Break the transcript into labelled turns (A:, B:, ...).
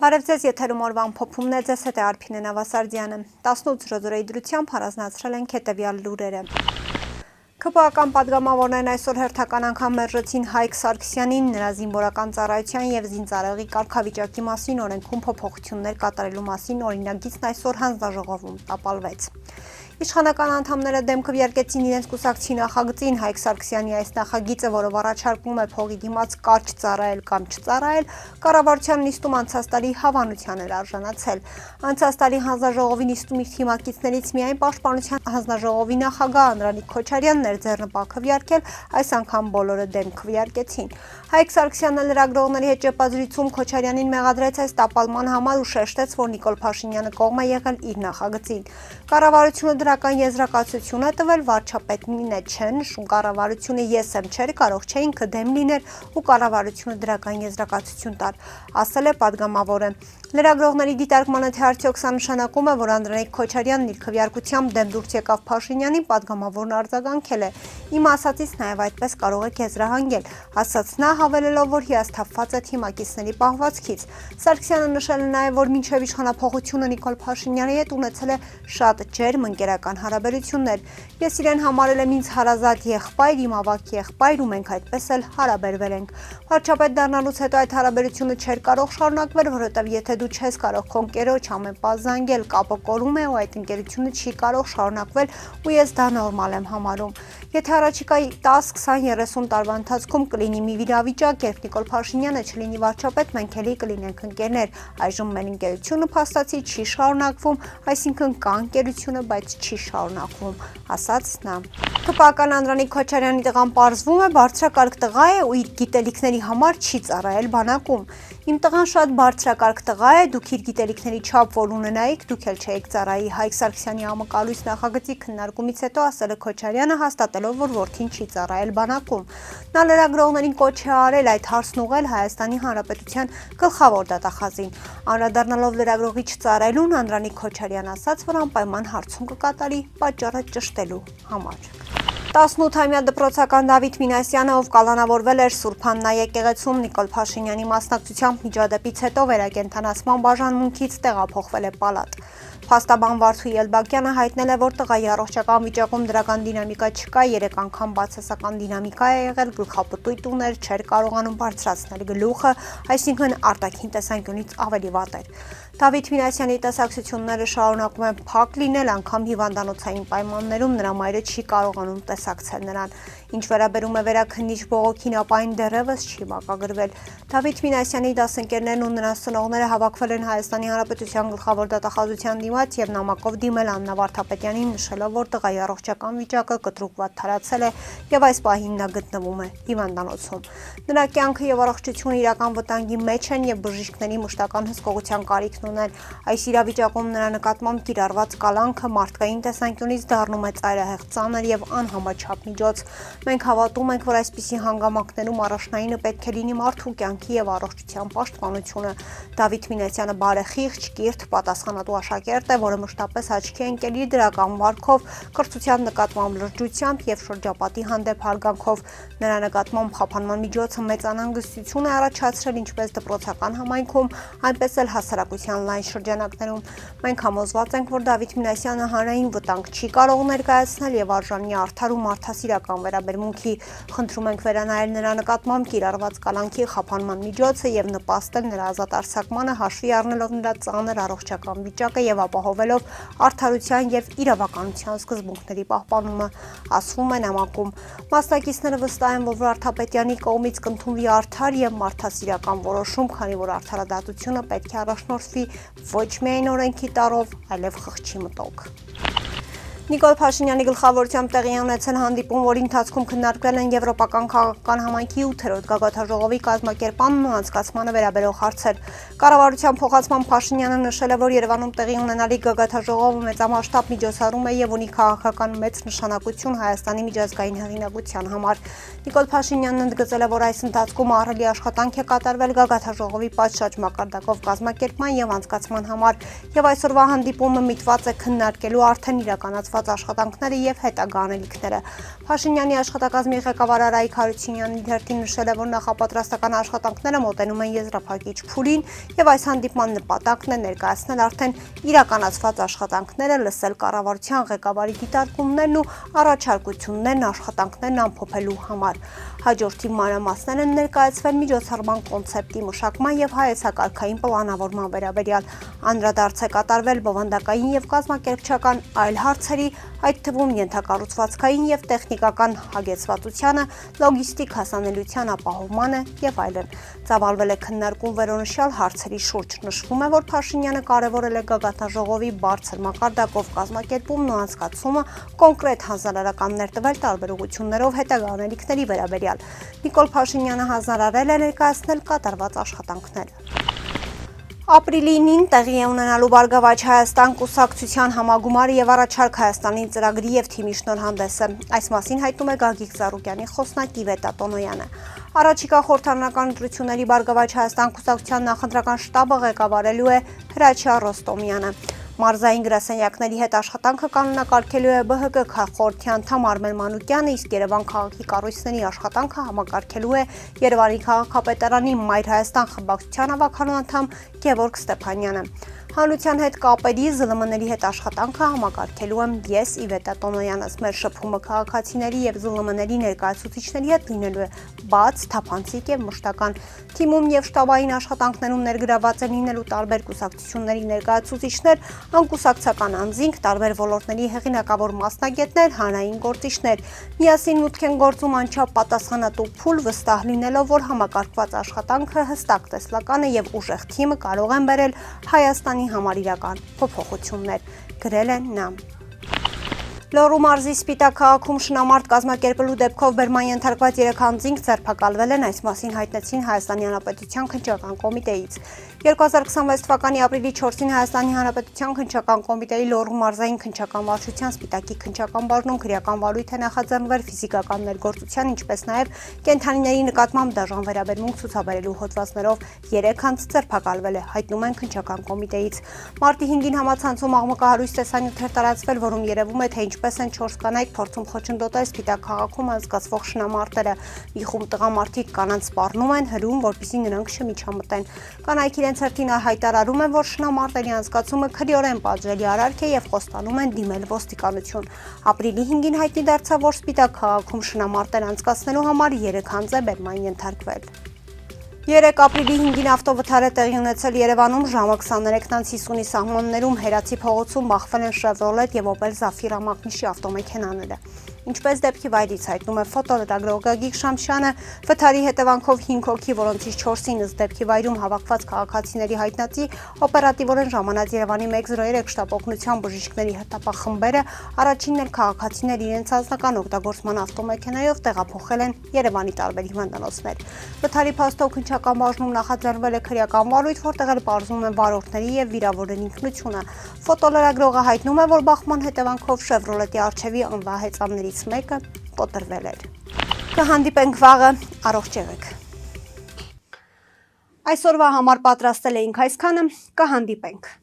A: Բարև ձեզ, եթերում օրվան փոփումն է, ձեզ հետ է Արփինե Նավասարդյանը։ 18 ժողովրդի դրությամբ առանձնացրել ենք հետևյալ լուրերը։ ՔՊԱ-ական պատգամավորներն այսօր հերթական անգամ մերժեցին Հայկ Սարգսյանին նրա զինվորական ծառայության եւ զինծառայողի կարգավիճակի մասին օրենքում փոփոխություններ կատարելու մասին օրինագիծն այսօր հանձնաժողովում տապալվեց։ Իշխանական անդամները դեմ քվեարկեցին իրենց կուսակցի նախագծին Հայկ Սարգսյանի այս նախագիծը, որով առաջարկվում է փողի դիմաց կարճ ծառայել կամ չծառայել, կառավարության նիստում անցած տարի հավանության էր արժանացել։ Անցած տարի հանձնաժողովի նիստում իր թիմակիցներից միայն Պաշտպանության հանձնաժողովի նախագահ Անդրանիկ Քոչարյանն էր ձեռնպահ քվեարկել, այս անգամ բոլորը դեմ քվեարկեցին։ Հայկ Սարգսյանը լրագրողների հետ ճեպազրույցում Քոչարյանին մեղադրեց այս տապալման համար ու շեշտեց, որ Նիկոլ Փաշինյանը կողմ է եղել իր նախագծին։ Կառավարությունը դրական եզրակացություն է տվել, վարչապետին է չեն նշում, կառավարությունը ես եմ չէր կարող չէ ինքը դեմ լիներ ու կառավարությունը դրական եզրակացություն տար, ասել է պատգամավորը։ Լրագրողների դիտարկմանը թե արդյոք սա նշանակում է, որ Անդրանիկ Քոչարյանն իր քվեարկությամբ դեմ դուրս եկավ Փաշինյանին, պատգամավորն արձագանքել է։ Իմ ասածից նաև այդպես կարող եք եզրահանգել, ասաց նա, հավելելով, որ հիասթափված է թիմակիցների պահվածքից։ Սարգսյանը նշել է նաև, որ մինչև իշխանափոխությունը Նիկոլ Փաշինյանի հետ ունեցել է շատ ջերմ ընկերական հարաբերություններ։ Ես իրեն համարել եմ ինձ հարազատ եղբայր, իմ ավագ եղբայր ու մենք այդպես էլ հարաբերվել ենք։ Վարչապետ դառնալուց հետո այդ հարաբերությունը չէր կարող շարունակվել, որովհետև եթե դու չես կարող քո ընկերոջ ամեն պահ զանգել, կապը կորում է ու այդ ընկերությունը չի կարող շարունակվել ու ես դա նորմալ եմ համարում։ Եթե առաջիկա 10, 20, 30 տարվա ընթացքում կլինի մի վիճակ, երբ Նիկոլ Փաշինյանը չլինի վարչապետ, մենք էլի կլինենք ընկերներ։ Այժմ մեր ընկերությունը փաստացի չի շարունակվում, այսինքն կա ընկերությունը, բայց չի շարունակվում, ասաց նա։ ԿՊԱ-ական Անդրանիկ Քոչարյանի տղան պարզվում է բարձրակարգ տղա է ու իր գիտելիքների համար չի ծառայել բանակում։ Իմ տղան շատ բարձրակարգ տղա է, դուք իր գիտելիքների չափ որ ունենայիք, դուք էլ չէիք ծառայի։ Հայկ Սարգսյանի ԱՄԿ-լույս նախագծի քննարկումից հետո ասել է Քոչարյանը, հաստատելով, որ որդին չի ծառայել բանակում։ Նա լրագրողներին կոչ է արել այդ հարցն ուղղել Հայաստանի Հանրապետության գլխավոր դատախազին։ Անդրադառնալով լրագրողի չծառայելուն, Անդրանիկ Քոչարյանն ասաց, որ անպայման հարցում կկատարի պատճառը ճշտելու համար։ 18-ամյա դպրոցական Դավիթ Մինասյանը, ով կալանավորվել էր Սուրբ Աննա եկեղեցում Նիկոլ Փաշինյանի մասնակցությամբ միջադեպից հետո վերակենդանացման բաժանմունքից տեղափոխվել է պալատ։ Փաստաբան Վարդուհի Էլբակյանը հայտնել է, որ տղայի առողջական վիճակում դրական դինամիկա չկա, 3 անգամ բացասական դինամիկա է եղել, գլխապտույտ ուներ, չէր կարողանում բարձրացնել գլուխը, այսինքն արտաքին տեսանկյունից ավելի վատ էր։ Դավիթ Մինասյանի տեսակցությունները շարունակում են փակ լինել, անգամ հիվանդանոցային պայմաններում նրա մայրը չի կարողանում տեսակցել նրան։ Ինչ վերաբերում է վերաքննիչ բողոքին, ապա այն դեռևս չի մակագրվել։ Դավիթ Մինասյանի դասընկերներն ու նրանց ծնողները հավաքվել են Հայաստանի Հանրապետության գլխավոր դատախազության դիմաց եւ նամակով դիմել Աննա Վարդապետյանին, նշելով, որ տղայի առողջական վիճակը կտրուկ վատթարացել է եւ այս պահին նա գտնվում է հիվանդանոցում։ Նրա կյանքը եւ առողջությունը իրական վտանգի մեջ են եւ բժիշկների մշտական հսկողության կարիքն ունեն։ Այս իրավիճակում նրա նկատմամբ կիրառված կալանքը մարդկային տեսանկյունից դառնում է ծայրահեղ ծանր եւ անհամաչափ միջոց։ Մենք հավատում ենք, որ այսպիսի հանգամանքներում առաջնայինը պետք է լինի մարդու կյանքի եւ առողջության պաշտպանությունը։ Դավիթ Մինասյանը բարեխիղճ, կիրթ, պատասխանատու աշակերտ է, որը մշտապես աչքի է ընկել իր դրական վարքով, կրթության նկատմամբ լրջությամբ եւ շրջապատի հանդեպ հարգանքով։ Նրա նկատմամբ խափանման միջոցը մեծ անհանգստություն է առաջացրել ինչպես դպրոցական համայնքում, այնպես էլ հասարակության լայն շրջանակներում։ Մենք համոզված ենք, որ Դավիթ Մինասյանը հանրային վտանգ չի կարող ներկայացնել եւ արժանի է արդար ու մարդասիրական վերաբերմունքի։ Խնդրում ենք վերանայել նրա նկատմամբ կիրառված կալանքի խափանման միջոցը եւ նպաստել նրա ազատ արձակմանը, հաշվի առնելով նրա ծանր առողջական վիճակը եւ ապահովելով արդարության եւ իրավականության սկզբունքների պահպանումը, ասվում է նամակում։ Մասնակիցները վստահ են, որ Վարդապետյանի կողմից կընդունվի արդար եւ մարդասիրական որոշում, քանի որ արդարադատությունը պետք է առաջնորդվի ոչ միայն օրենքի տարով, այլև խղճի մտով։ Նիկոլ Փաշինյանի գլխավորությամբ տեղի ունեցել հանդիպում, որի ընթացքում քննարկվել են եվրոպական քաղաքական համայնքի 8-րդ գագաթնաժողովի կազմակերպմանն ու անցկացմանը վերաբերող հարցեր։ Կառավարության փոխանցման Փաշինյանը նշել է, որ Երևանում տեղի ունենալիք գագաթնաժողովը մեծամասշտաբ միջոցառում է եւ ունի քաղաքական մեծ նշանակություն Հայաստանի միջազգային հեղինակության համար։ Նիկոլ Փաշինյանն ընդգծել է, որ այս ընթացքում ահռելի աշխատանք է կատարվել գագաթնաժողովի պատշաճ մակարդակով կազմակերպման եւ անցկացման համար, եւ այսօրվա հանդիպումը միտված է քննարկելու արդեն իրականացված կատարված աշխատանքները եւ հետագա անելիքները։ Փաշինյանի աշխատակազմի ղեկավար Արայիկ Հարությունյանի դերտին նշել է, որ նախապատրաստական աշխատանքները մոտենում են եզրափակիչ փուլին եւ այս հանդիպման նպատակն է ներկայացնել արդեն իրականացված աշխատանքները, լսել կառավարության ղեկավարի դիտարկումներն ու առաջարկություններն աշխատանքներն ամփոփելու համար։ Հաջորդի մանրամասներ են ներկայացվել միջոցառման կոնցեպտի մշակման եւ հայեցակարգային պլանավորման վերաբերյալ։ Անդրադարձ է կատարվել բովանդակային եւ կազմակերպչական այլ հարցերի, այդ թվում ենթակառուցվածքային եւ տեխնիկական հագեցվածությանը, լոգիստիկ հասանելիության ապահովմանը եւ այլն։ Ծավալվել է քննարկում վերոնշյալ հարցերի շուրջ։ Նշվում է, որ Փաշինյանը կարևորել է գագաթնաժողովի բարձր մակարդակով կազմակերպումն ու անցկացումը, կոնկրետ հանձնարարականներ տվել տարբեր ուղղություններով հետագա անելիքների վերաբերյալ։ Նիկոլ Փաշինյանը հանձնարարել է ներկայացնել կատարված աշխատանքները։ Ապրիլի 9-ին տեղի է ունենալու Բարգավաճ Հայաստան կուսակցության համագումարը եւ առաջարկ Հայաստանի ծրագրի եւ թիմի շնորհանդեսը։ Այս մասին հայտնում է Գագիկ Ծառուկյանի խոսնակ Իվետա Տոնոյանը։ Առաջիկա խորհրդարանական ընտրությունների Բարգավաճ Հայաստան կուսակցության նախընտրական շտաբը ղեկավարելու է Հրաչյա Ռոստոմյանը։ Մարզային գրասենյակների հետ աշխատանքը կանոնակարգելու է ԲՀԿ խորհրդի անդամ Արմեն Մանուկյանը, իսկ Երևան քաղաքի կառույցների աշխատանքը համակարգելու է Երևանի քաղաքապետարանի Մայր Հայաստան խմբակցության ավականու անդամ Գևորգ Ստեփանյանը։ Հանրության հետ կապերի ԶԼՄ-ների հետ աշխատանքը համակարգելու եմ ես Իվետա Տոնոյանս։ Մեր շփումը քաղաքացիների եւ ԶԼՄ-ների ներկայացուցիչների հետ լինելու է բաց, թափանցիկ եւ մշտական։ Թիմում եւ շտաբային աշխատանքներում ներգրաված են լինելու տարբեր կուսակցությունների ներկայացուցիչներ, անկուսակցական անձինք, տարբեր ոլորտների հեղինակավոր մասնագետներ, հանրային գործիչներ։ Միասին մուտք են գործում անչափ պատասխանատու փուլ, վստահ լինելով, որ համակարգված աշխատանքը հստակ տեսլական է եւ ուժեղ թիմը կարող են բերել Հայաստանի համար իրական փոփոխություններ, գրել են նա։ Լոռու մարզի Սպիտակ քաղաքում շնամարտ կազմակերպելու դեպքով բերման ենթարկված 3 անձինք ձերբակալվել են, այս մասին հայտնեցին Հայաստանի Հանրապետության քննչական կոմիտեից։ 2026 թվականի ապրիլի 4-ին Հայաստանի Հանրապետության քննչական կոմիտեի Լոռու մարզային քննչական վարչության Սպիտակի քննչական բաժնում քրեական վարույթ է նախաձեռնվել ֆիզիկական ներգործության, ինչպես նաև կենդանիների նկատմամբ դաժան վերաբերմունք ցուցաբերելու հոդվածներով 3 անձ ձերբակալվել է, հայտնում են քննչական կոմիտեից։ Մարտի 5-ին համացանցում աղմկահարույց տեսանյութ էր տարածվել, որում երևում է, թե ինչպես են 4 կանայք փորձում խոչընդոտել Սպիտակ քաղաքում անցկացվող շնամարտերը։ Մի խումբ տղամարդիկ կանանց սպառնում են, հրում, որպեսզի նրանք չմիջամտեն։ Կանայք իրենց հերթին հայտարարում են, որ շնամարտերի անցկացումը քրեորեն պատժելի արարք է եւ խոստանում են դիմել ոստիկանություն։ Ապրիլի 5-ին հայտնի դարձավ, որ Սպիտակ քաղաքում շնամարտեր անցկացնելու համար 3 անձ է բերման ենթարկվել։ 3 ապրիլի 5-ին ավտովթար է տեղի ունեցել Երևանում ժամը 23:50-ի սահմաններում Հերացի փողոցում բախվել են Chevrolet եւ Opel Zafira մակնիշի ավտոմեքենաները։ Ինչպես դեպքի վայրից հայտնում է ֆոտոլրագրող Գագիկ Շամշյանը, վթարի հետևանքով 5 հոգի, որոնցից 4-ին ըստ դեպքի վայրում հավաքված քաղաքացիների հայտնածի օպերատիվորեն ժամանած Երևանի 103 շտապօգնության բժիշկների հրապախմբերը առաջինն էլ քաղաքացիներ իրենց անձնական օգտագործման ավտոմեքենայով տեղափոխել են Երևանի տարբեր հիվանդանոցներ։ Վթարի փաստով քննչական բաժնում նախաձեռնվել է քրեական վարույթ, որտեղ էլ պարզվում են վարորդների եւ վիրավորների ինքնությունը։ Ֆոտոլրագրողը հայտնում է, որ բախման հետևանքով Chevrolet-ի առջևի անվահեծաններից մեկը կոտրվել էր։ Կհանդիպենք վաղը, առողջ եղեք։ Այսօրվա համար պատրաստել էինք այսքանը, կհանդիպենք։